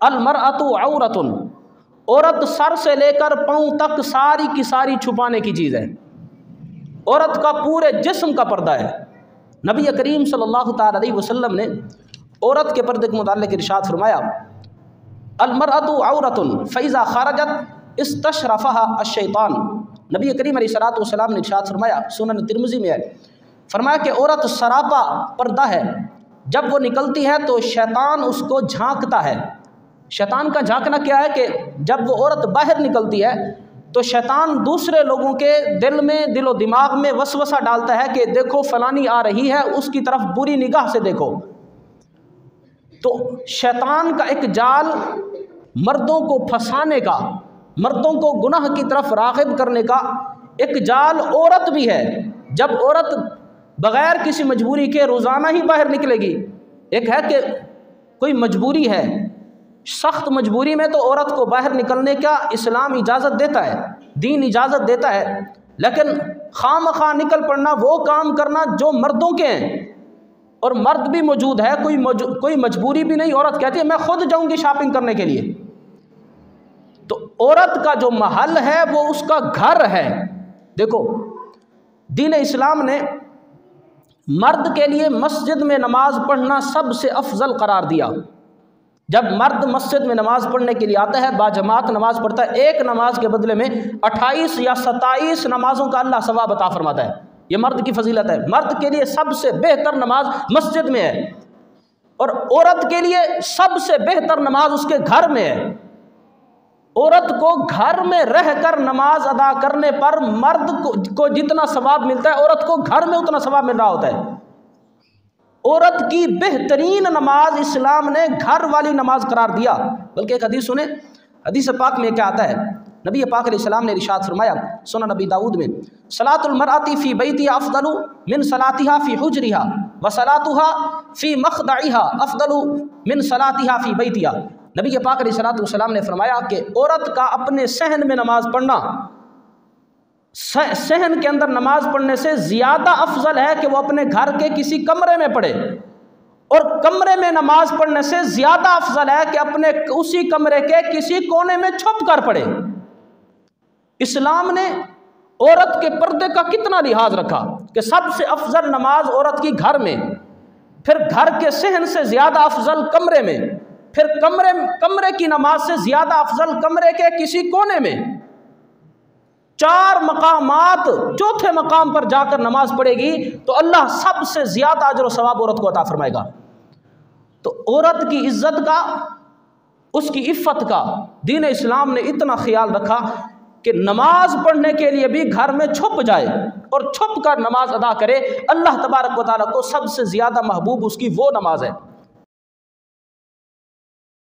المرأۃ عورۃ، عورت سر سے لے کر پاؤں تک ساری کی ساری چھپانے کی چیز ہے، عورت کا پورے جسم کا پردہ ہے۔ نبی کریم صلی اللہ تعالی علیہ وسلم نے عورت کے پردے کے متعلق ارشاد فرمایا المرأۃ عورۃ فاذا خرجت استشرفها الشیطان۔ نبی کریم علیہ الصلوۃ والسلام نے ارشاد فرمایا، سنن ترمذی میں ہے، فرمایا کہ عورت سراپا پردہ ہے، جب وہ نکلتی ہے تو شیطان اس کو جھانکتا ہے۔ شیطان کا جھانکنا کیا ہے کہ جب وہ عورت باہر نکلتی ہے تو شیطان دوسرے لوگوں کے دل میں، دل و دماغ میں وسوسہ ڈالتا ہے کہ دیکھو فلانی آ رہی ہے، اس کی طرف بری نگاہ سے دیکھو۔ تو شیطان کا ایک جال مردوں کو پھنسانے کا، مردوں کو گناہ کی طرف راغب کرنے کا ایک جال عورت بھی ہے۔ جب عورت بغیر کسی مجبوری کے روزانہ ہی باہر نکلے گی، ایک ہے کہ کوئی مجبوری ہے، سخت مجبوری میں تو عورت کو باہر نکلنے کا اسلام اجازت دیتا ہے، دین اجازت دیتا ہے، لیکن خواہ مخواہ نکل پڑنا، وہ کام کرنا جو مردوں کے ہیں، اور مرد بھی موجود ہے، کوئی مجبوری بھی نہیں، عورت کہتی ہے میں خود جاؤں گی شاپنگ کرنے کے لیے۔ تو عورت کا جو محل ہے وہ اس کا گھر ہے۔ دیکھو دین اسلام نے مرد کے لیے مسجد میں نماز پڑھنا سب سے افضل قرار دیا۔ جب مرد مسجد میں نماز پڑھنے کے لیے آتا ہے، باجماعت نماز پڑھتا ہے، ایک نماز کے بدلے میں 28 یا 27 نمازوں کا اللہ ثواب عطا فرماتا ہے۔ یہ مرد کی فضیلت ہے۔ مرد کے لیے سب سے بہتر نماز مسجد میں ہے، اور عورت کے لیے سب سے بہتر نماز اس کے گھر میں ہے۔ عورت کو گھر میں رہ کر نماز ادا کرنے پر مرد کو جتنا ثواب ملتا ہے، عورت کو گھر میں اتنا ثواب مل رہا ہوتا ہے۔ عورت کی بہترین نماز اسلام نے گھر والی نماز قرار دیا۔ بلکہ ایک حدیث سنیں، حدیث پاک میں کیا آتا ہے، نبی پاک علیہ السلام نے ارشاد فرمایا سنن نبی داؤد میں، صلاۃ المرأۃ فی بیتها افضل من صلاتها فی حجرها وصلاتها فی مخدعها افضل من صلاتها فی بیتها۔ نبی پاک علیہ السلام نے فرمایا کہ عورت کا اپنے صحن میں نماز پڑھنا، صحن کے اندر نماز پڑھنے سے زیادہ افضل ہے کہ وہ اپنے گھر کے کسی کمرے میں پڑھے، اور کمرے میں نماز پڑھنے سے زیادہ افضل ہے کہ اپنے اسی کمرے کے کسی کونے میں چھپ کر پڑھے۔ اسلام نے عورت کے پردے کا کتنا لحاظ رکھا کہ سب سے افضل نماز عورت کی گھر میں، پھر گھر کے صحن سے زیادہ افضل کمرے میں، پھر کمرے کی نماز سے زیادہ افضل کمرے کے کسی کونے میں۔ 4 مقامات، چوتھے مقام پر جا کر نماز پڑھے گی تو اللہ سب سے زیادہ اجر و ثواب عورت کو عطا فرمائے گا۔ تو عورت کی عزت کا، اس کی عفت کا دین اسلام نے اتنا خیال رکھا کہ نماز پڑھنے کے لیے بھی گھر میں چھپ جائے اور چھپ کر نماز ادا کرے۔ اللہ تبارک و تعالیٰ کو سب سے زیادہ محبوب اس کی وہ نماز ہے۔